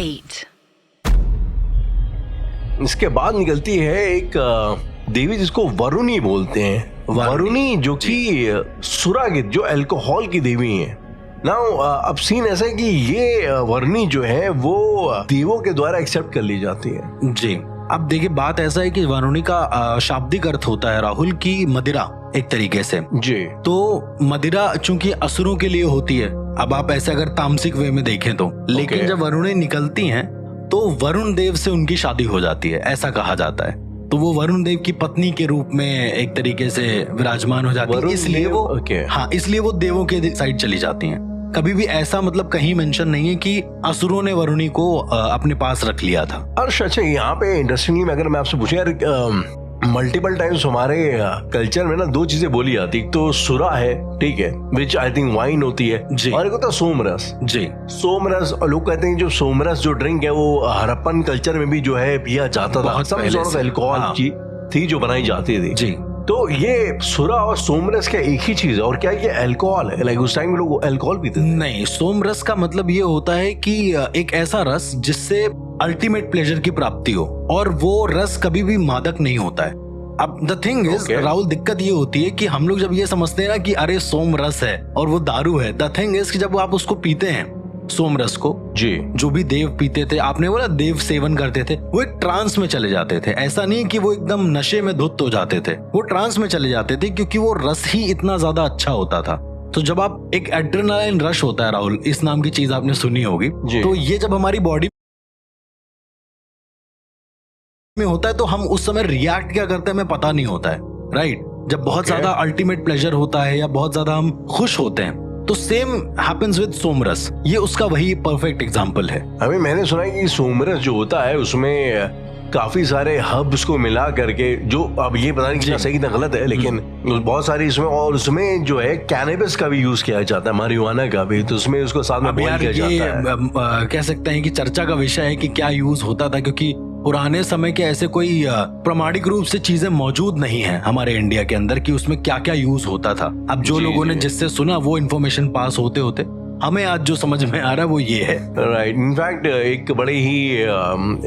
8. इसके बाद निकलती है एक देवी जिसको वरुणी बोलते हैं। वरुणी जो कि सुरागित, जो अल्कोहल की देवी है। नाउ अब सीन ऐसा है कि ये वरुणी जो है वो देवों के द्वारा एक्सेप्ट कर ली जाती है। जी, अब देखिए बात ऐसा है कि वरुणी का शाब्दिक अर्थ होता है राहुल की मदिरा, एक तरीके से। जी, तो मदिरा चूंकि असुरों के लिए होती है, अब आप ऐसे अगर तामसिक वे में देखें तो, लेकिन जब वरुणी निकलती हैं तो वरुण देव से उनकी शादी हो जाती है, ऐसा कहा जाता है। तो वो वरुण देव की पत्नी के रूप में एक तरीके से विराजमान हो जाती है, इसलिए वो हाँ, इसलिए वो देवों के साइड चली जाती हैं। कभी भी ऐसा मतलब कहीं मेंशन नहीं है कि असुरों ने वरुणी को अपने पास रख लिया था। अच्छा, यहाँ पे इंटरेस्टिंगली अगर मैं आपसे पूछूं यार, मल्टीपल टाइम्स हमारे कल्चर में ना दो चीजें बोली जाती, एक तो सुरा है, ठीक है, विच आई थिंक वाइन होती है, और एक होता है सोमरस। जी, सोमरस, और लोग कहते हैं जो सोमरस जो ड्रिंक है वो हड़प्पन कल्चर में भी जो है पिया जाता था, सब सॉर्ट ऑफ अल्कोहल की थी जो बनाई जाती थी। जी, तो ये सुरा और सोमरस क्या एक ही चीज है, और क्या ये अल्कोहल है? लाइक उस टाइम लोग अल्कोहल पीते थे? नहीं, सोमरस का मतलब ये होता है कि एक ऐसा रस जिससे अल्टीमेट प्लेजर की प्राप्ति हो, और वो रस कभी भी मादक नहीं होता है। अब द थिंग इज राहुल, दिक्कत ये होती है कि हम लोग जब ये समझते हैं ना कि अरे सोम रस है और वो दारू है, द थिंग इज कि जब आप उसको पीते हैं सोम रस को, जी, जो भी देव पीते थे, आपने बोला देव सेवन करते थे, वो एक ट्रांस में चले जाते थे। ऐसा नहीं कि वो एकदम नशे में धुत हो जाते थे, वो ट्रांस में चले जाते थे क्योंकि वो रस ही इतना ज्यादा अच्छा होता था। तो जब आप एक एड्रेनालाइन रश होता है राहुल, इस नाम की चीज आपने सुनी होगी, तो ये जब हमारी बॉडी में होता है तो हम उस समय रिएक्ट क्या करते हैं हमें पता नहीं होता है, राइट? जब बहुत ज्यादा अल्टीमेट प्लेजर होता है या बहुत ज्यादा हम खुश होते हैं, तो सेम हैपेंस विद सोमरस। ये उसका वही परफेक्ट एग्जांपल है। अभी मैंने सुना है कि सोमरस जो होता है उसमें काफी सारे हर्ब्स को मिला करके, जो अब ये पता नहीं कितना सही कितना गलत है, लेकिन बहुत सारी इसमें, और उसमें जो है कैनबिस का भी यूज किया जाता है, मारिजुआना का भी, तो उसमें उसको साथ में बॉईल किया जाता है। कह सकते हैं कि चर्चा का विषय है कि क्या यूज होता था, क्योंकि पुराने समय के ऐसे कोई प्रमाणिक रूप से चीजें मौजूद नहीं है हमारे इंडिया के अंदर कि उसमें क्या क्या यूज होता था। अब जो लोगों ने जिससे सुना वो इन्फॉर्मेशन पास होते होते हमें आज जो समझ में आ रहा है वो ये है, राइट। इनफैक्ट एक बड़े ही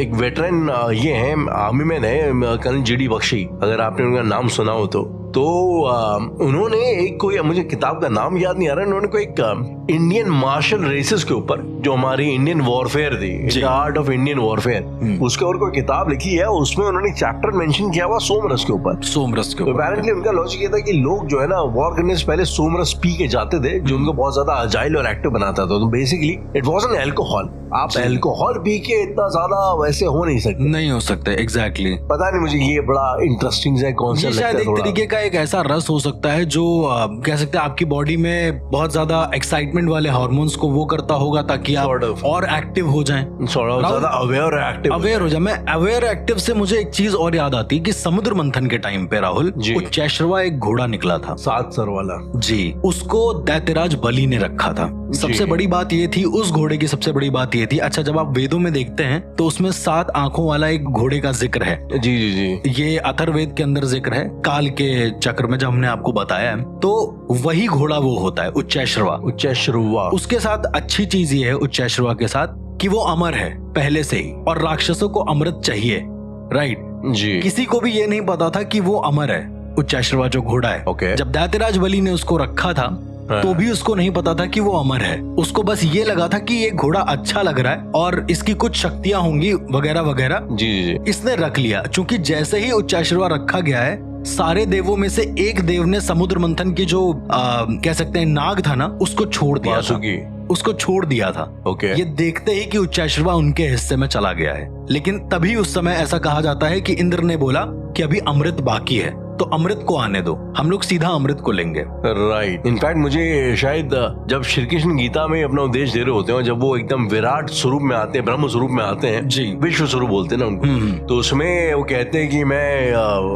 एक वेटरन ये है, आर्मी मैन है, कर्नल जीडी बख्शी, अगर आपने उनका नाम सुना हो तो उन्होंने एक कोई, मुझे किताब का नाम याद नहीं आ रहा, उन्होंने कोई इंडियन मार्शल रेसेस के ऊपर, जो हमारी इंडियन वॉरफेयर थी, आर्ट ऑफ इंडियन वॉरफेयर, उसके ऊपर कोई किताब लिखी है, उसमें उन्होंने चैप्टर मेंशन किया हुआ सोमरस के ऊपर। सोमरस के ऊपर अपेरेंटली उनका लॉजिक ये था कि लोग जो है ना वॉर करने से पहले सोमरस पी के जाते थे, जो उनको बहुत ज्यादा अजाइल और एक्टिव बनाता था। तो basically it was an alcohol. आप अल्कोहल पी के इतना ज्यादा वैसे हो नहीं सकते, नहीं हो सकते। एग्जैक्टली, पता नहीं, मुझे ये बड़ा इंटरेस्टिंग है कॉन्सेप्ट लगता है। शायद एक तरीके का एक ऐसा रस हो सकता है जो कह सकते हैं आपकी बॉडी में बहुत ज्यादा एक्साइटमेंट वाले हार्मोन्स को वो करता होगा ताकि आप और एक्टिव हो जाएं, ज्यादा अवेयर हो जाए। मैं अवेयर एक्टिव से मुझे एक चीज और याद आती है कि समुद्र मंथन के टाइम पे राहुल, उच्चैश्रवा एक घोड़ा निकला था, 7 सर वाला, जी, उसको दैत्यराज बलि ने रखा था। सबसे बड़ी बात ये थी उस घोड़े की, सबसे बड़ी बात ये थी, अच्छा जब आप वेदों में देखते हैं तो उसमें 7 आंखों वाला एक घोड़े का जिक्र है। जी जी जी, ये अथर्ववेद के अंदर जिक्र है, काल के चक्र में जब हमने आपको बताया है, तो वही घोड़ा वो होता है उच्चैश्रवा। उसके साथ अच्छी चीज ये है उच्चैश्रवा के साथ कि वो अमर है पहले से ही, और राक्षसों को अमृत चाहिए, राइट जी। किसी को भी ये नहीं पता था कि वो अमर है, उच्चैश्रवा जो घोड़ा है। जब दैत्यराज बलि ने उसको रखा था तो भी उसको नहीं पता था कि वो अमर है। उसको बस ये लगा था कि ये घोड़ा अच्छा लग रहा है और इसकी कुछ शक्तियां होंगी वगैरह वगैरह। जी। इसने रख लिया। चूंकि जैसे ही उच्चैश्रवा रखा गया है, सारे देवों में से एक देव ने समुद्र मंथन की जो कह सकते हैं नाग था ना, उसको छोड़ दिया था, उसको छोड़ दिया था। ये देखते ही कि उच्चैश्रवा उनके हिस्से में चला गया है। लेकिन तभी उस समय ऐसा कहा जाता है कि इंद्र ने बोला कि अभी अमृत बाकी है, तो अमृत को आने दो, हम लोग सीधा अमृत को लेंगे। राइट। इनफैक्ट मुझे शायद जब श्री कृष्ण गीता में अपना उपदेश दे रहे होते हैं, जब वो एकदम विराट स्वरूप में आते हैं, ब्रह्म स्वरूप में आते हैं, जी, विश्व स्वरूप बोलते हैं ना उनको, तो उसमें वो कहते हैं कि मैं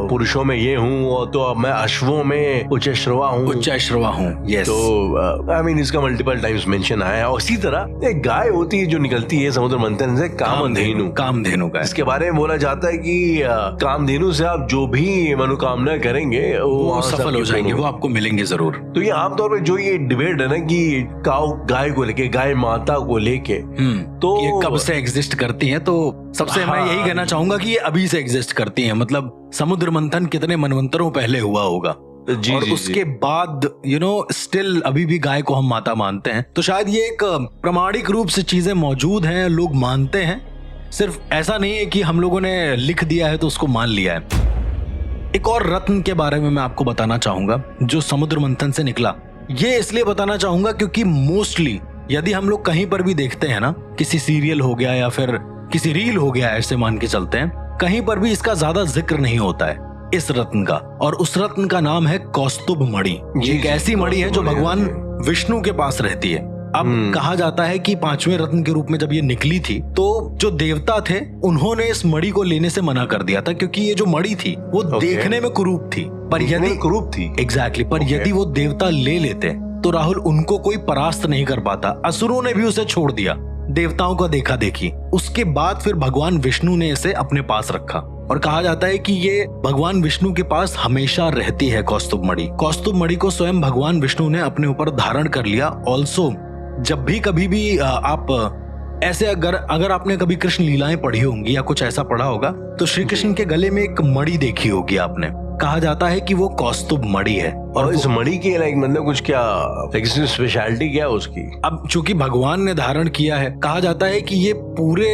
पुरुषों में ये हूँ, और तो अब मैं अश्वों में उच्चैश्रवा हूँ। यस। तो आई मीन इसका मल्टीपल टाइम्स मेंशन आया है। और इसी तरह एक गाय होती है जो निकलती है समुद्र मंथन से, कामधेनु। कामधेनु का है। इसके बारे में बोला जाता है कि कामधेनु से आप जो भी मनोकामना करेंगे वो सफल हो जाएंगे, वो आपको मिलेंगे जरूर। तो ये आमतौर पे जो ये डिबेट है ना कि काऊ गाय को लेके, गाय माता को लेके, तो ये कब से एग्जिस्ट करती हैं, तो सबसे मैं यही कहना चाहूंगा कि ये अभी से एग्जिस्ट करती हैं। मतलब समुद्र मंथन कितने मनवंतरों पहले हुआ होगा, जी, और जी, उसके बाद स्टिल अभी भी गाय को हम माता मानते हैं। तो शायद ये एक प्रमाणिक रूप से चीजें मौजूद हैं, लोग मानते हैं। सिर्फ ऐसा नहीं है कि हम लोगों ने लिख दिया है तो उसको मान लिया है। एक और रत्न के बारे में मैं आपको बताना चाहूंगा जो समुद्र मंथन से निकला। ये इसलिए बताना चाहूंगा क्योंकि मोस्टली यदि हम लोग कहीं पर भी देखते हैं ना, किसी सीरियल हो गया या फिर किसी रील हो गया, ऐसे मान के चलते हैं, कहीं पर भी इसका ज्यादा जिक्र नहीं होता है इस रत्न का। और उस रत्न का नाम है कौस्तुभ मणि। ये एक ऐसी मणि है जो भगवान विष्णु के पास रहती है। अब कहा जाता है कि 5वें रत्न के रूप में जब ये निकली थी तो जो देवता थे उन्होंने इस मणि को लेने से मना कर दिया था, क्योंकि ये जो मणि थी वो देखने में कुरूप थी। पर यदि कुरूप थी एग्जैक्टली पर यदि वो देवता ले लेते तो राहुल उनको कोई परास्त नहीं कर पाता। असुरों ने भी उसे छोड़ दिया, देवताओं का देखा देखी। उसके बाद फिर भगवान विष्णु ने इसे अपने पास रखा और कहा जाता है कि ये भगवान विष्णु के पास हमेशा रहती है कौस्तुभ मणि। कौस्तुभ मणि को स्वयं भगवान विष्णु ने अपने ऊपर धारण कर लिया। ऑल्सो जब भी कभी भी आप ऐसे अगर आपने कभी कृष्ण लीलाएं पढ़ी होंगी या कुछ ऐसा पढ़ा होगा तो श्री कृष्ण के गले में एक मणि देखी होगी आपने। कहा जाता है कि वो कौस्तुभ मणि है। और इस मणि की मतलब कुछ क्या स्पेशलिटी क्या है उसकी? अब चूंकि भगवान ने धारण किया है, कहा जाता है कि ये पूरे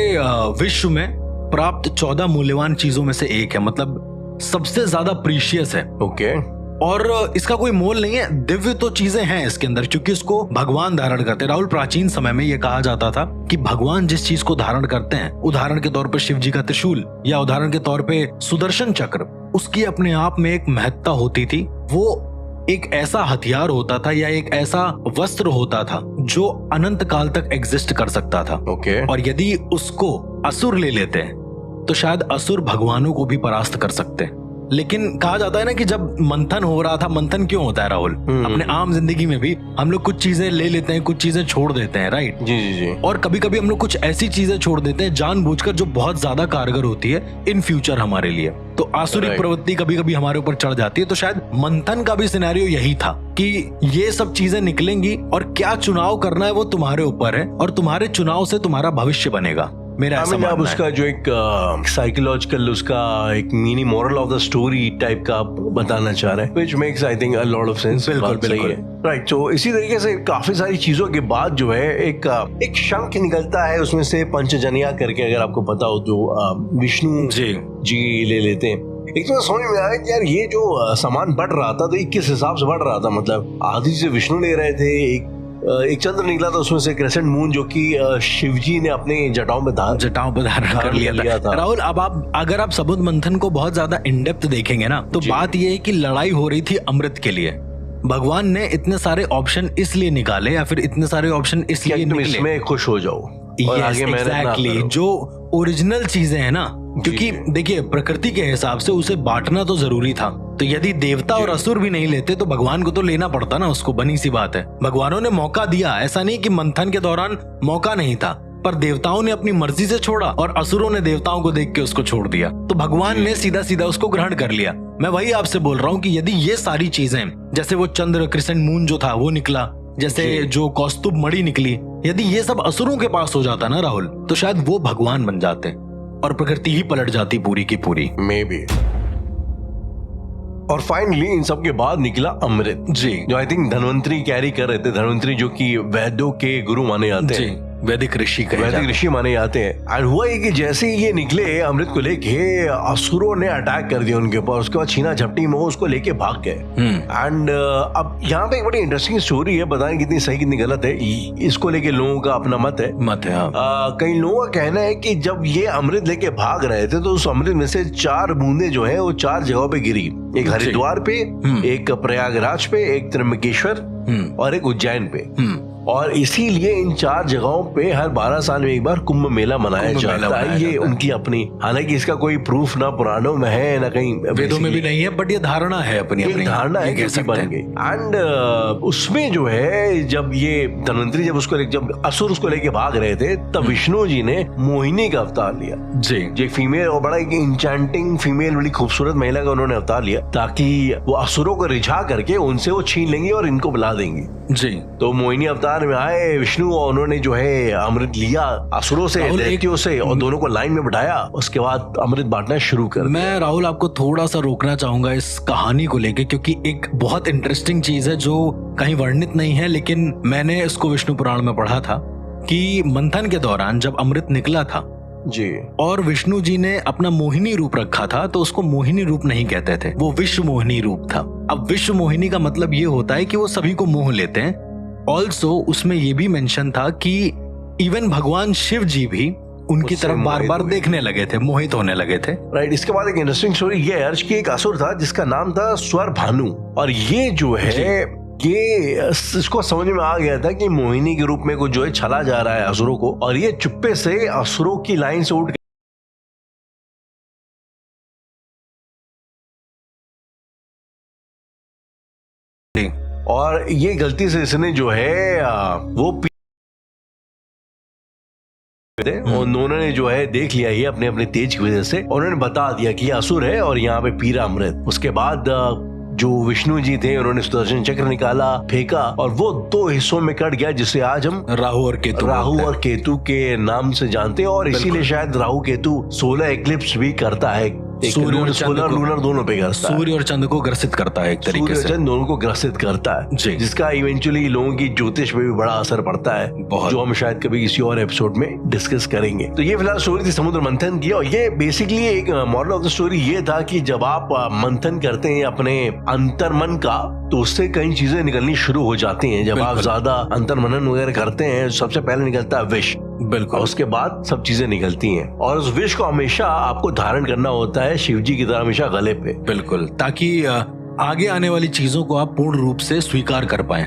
विश्व में प्राप्त 14 मूल्यवान चीजों में से एक है। मतलब सबसे ज्यादा प्रीशियस है। ओके। और इसका कोई मोल नहीं है, दिव्य तो चीजें हैं इसके अंदर, क्योंकि इसको भगवान धारण करते हैं। राहुल, प्राचीन समय में यह कहा जाता था कि भगवान जिस चीज को धारण करते हैं, उदाहरण के तौर पर शिव जी का त्रिशूल या उदाहरण के तौर पे सुदर्शन चक्र, उसकी अपने आप में एक महत्ता होती थी। वो एक ऐसा हथियार होता था या एक ऐसा वस्त्र होता था जो अनंत काल तक एग्जिस्ट कर सकता था। ओके। और यदि उसको असुर ले लेते हैं तो शायद असुर भगवानों को भी परास्त कर सकते हैं। लेकिन कहा जाता है ना कि जब मंथन हो रहा था, मंथन क्यों होता है राहुल? अपने आम जिंदगी में भी हम लोग कुछ चीजें ले लेते हैं, कुछ चीजें छोड़ देते हैं, राइट? जी जी जी। और कभी कभी हम लोग कुछ ऐसी चीजें छोड़ देते हैं जानबूझकर जो बहुत ज्यादा कारगर होती है इन फ्यूचर हमारे लिए। तो आसुरिक प्रवृत्ति कभी कभी हमारे ऊपर चढ़ जाती है। तो शायद मंथन का भी सिनेरियो यही था कि ये सब चीजें निकलेंगी और क्या चुनाव करना है वो तुम्हारे ऊपर है, और तुम्हारे चुनाव से तुम्हारा भविष्य बनेगा। मेरा ऐसा मानना है। उसका जो एक साइकोलॉजिकल उसका एक mini moral of the story type का बताना चाह रहे हैं, which makes I think a lot of sense। बिल्कुल बिल्कुल राइट। तो इसी तरीके से काफी सारी चीजों के बाद जो है एक शंख निकलता है, उसमें से पंचजनिया करके, अगर आपको पता हो तो विष्णु जी ले लेते हैं। एक तो समझ में आया कि यार ये जो सामान बढ़ रहा था तो ये किस हिसाब से बढ़ रहा था। मतलब आधी से विष्णु ले रहे थे, एक चंद्र निकला था उसमें से क्रेसेंट मून, जो कि शिवजी ने अपने जटाओं पे धारण कर लिया था। राहुल, अब अगर आप समुद्र मंथन को बहुत ज्यादा इन डेप्थ देखेंगे ना तो बात यह है कि लड़ाई हो रही थी अमृत के लिए। भगवान ने इतने सारे ऑप्शन इसलिए निकाले या फिर इतने सारे ऑप्शन इसलिए निकले, इसमें खुश हो जाओ और आगे एग्जैक्टली जो ओरिजिनल चीजें हैं ना, क्योंकि देखिए प्रकृति के हिसाब से उसे बांटना तो जरूरी था। तो यदि देवता और असुर भी नहीं लेते तो भगवान को तो लेना पड़ता ना उसको, बनी सी बात है। भगवानों ने मौका दिया, ऐसा नहीं कि मंथन के दौरान मौका नहीं था, पर देवताओं ने अपनी मर्जी से छोड़ा और असुरों ने देवताओं को देख के उसको छोड़ दिया। तो भगवान ने सीधा सीधा उसको ग्रहण कर लिया। मैं वही आपसे बोल रहा हूँ कि यदि ये सारी चीजें, जैसे वो चंद्र क्रिसेंट मून जो था वो निकला, जैसे जो कौस्तुभ मणि निकली, यदि ये सब असुरों के पास हो जाता ना राहुल, तो शायद वो भगवान बन जाते और प्रकृति ही पलट जाती पूरी की पूरी। May be. और फाइनली इन सब के बाद निकला अमृत जी, जो आई थिंक धन्वंतरी कैरी कर रहे थे। धन्वंतरी जो कि वैद्यों के गुरु माने जाते हैं, वैदिक ऋषि माने जाते हैं। एंड हुआ कि जैसे ही ये निकले अमृत को लेके, असुरों ने अटैक कर दिया उनके ऊपर। उसके बाद छीना झपटी में उसको लेके भाग गए। एंड अब यहाँ पे एक बड़ी इंटरेस्टिंग स्टोरी है, बताएं कितनी सही कितनी गलत है, इसको लेके लोगों का अपना मत है। कई लोगों का कहना है कि जब ये अमृत लेके भाग रहे थे तो उस अमृत में से 4 बूंदे जो है वो 4 जगहों पे गिरी। एक हरिद्वार पे, एक प्रयागराज पे, एक त्र्यंबकेश्वर और एक उज्जैन पे। और इसीलिए इन 4 जगहों पे हर 12 साल में एक बार कुंभ मेला मनाया जाता है। ये उनकी अपनी, हालांकि इसका कोई प्रूफ ना पुराणों में है ना कहीं वेदों में भी नहीं है, बट ये धारणा है अपनी एक धारणा है कैसी बन गई। एंड उसमें जो है जब ये धन्वंतरी जब असुर उसको लेके भाग रहे थे तब विष्णु जी ने मोहिनी का अवतार लिया जी, जो एक फीमेल और बड़ा एक इंचेंटिंग फीमेल, बड़ी खूबसूरत महिला का उन्होंने अवतार लिया ताकि वो असुरों को रिझा करके उनसे वो छीन लेंगे और इनको बुला देंगे जी। तो मोहिनी अवतार में आए विष्णु और उन्होंने जो है अमृत लिया असुरों से, दैत्यों से, और दोनों को लाइन में बिठाया। उसके बाद अमृत बांटना शुरू कर। मैं राहुल आपको थोड़ा सा रोकना चाहूंगा इस कहानी को लेके, क्योंकि एक बहुत इंटरेस्टिंग चीज है जो कहीं वर्णित नहीं है, लेकिन मैंने इसको विष्णु पुराण में पढ़ा था कि मंथन के दौरान जब अमृत निकला था जी और विष्णु जी ने अपना मोहिनी रूप रखा था तो उसको मोहिनी रूप नहीं कहते थे, वो विश्व मोहिनी रूप था। अब विश्व मोहिनी का मतलब ये होता है कि वो सभी को मोह लेते हैं। ऑल्सो उसमें ये भी मेंशन था कि इवन भगवान शिव जी भी उनकी तरफ बार बार देखने लगे थे, मोहित होने लगे थे। राइट। इसके बाद एक इंटरेस्टिंग स्टोरी ये है कि एक असुर था जिसका नाम था स्वर भानु, और ये जो है ये इसको समझ में आ गया था कि मोहिनी के रूप में कुछ जो है छला जा रहा है असुरों को, और ये चुप्पे से असुरों की लाइन से उठ और ये गलती से इसने जो है वो उन्होंने जो है देख लिया ये अपने अपने तेज की वजह से, और उन्होंने बता दिया कि ये असुर है और यहाँ पे पीरा अमृत। उसके बाद जो विष्णु जी थे उन्होंने सुदर्शन चक्र निकाला, फेंका, और वो 2 हिस्सों में कट गया जिसे आज हम राहु और केतु के नाम से जानते हैं। और इसीलिए शायद राहु केतु सोलर एक्लिप्स भी करता है, सोलर लूनर दोनों पे करता है, सूर्य और चंद्र को ग्रसित करता है एक तरीके से, चंद्र दोनों को ग्रसित करता है, जिसका इवेंचुअली लोगों की ज्योतिष पे भी बड़ा असर पड़ता है, जो हम शायद कभी किसी और एपिसोड में डिस्कस करेंगे। तो ये फिलहाल स्टोरी थी समुद्र मंथन की, और ये बेसिकली एक मॉरल ऑफ द स्टोरी ये था कि जब आप मंथन करते हैं अपने अंतर्मन का तो उससे कई चीजें निकलनी शुरू हो जाती हैं। जब आप ज्यादा अंतर्मनन वगैरह करते हैं सबसे पहले निकलता है विष, बिल्कुल, और उसके बाद सब चीजें निकलती हैं, और उस विष को हमेशा आपको धारण करना होता है शिव जी की तरह हमेशा गले पे, बिल्कुल, ताकि आगे आने वाली चीजों को आप पूर्ण रूप से स्वीकार कर पाएं।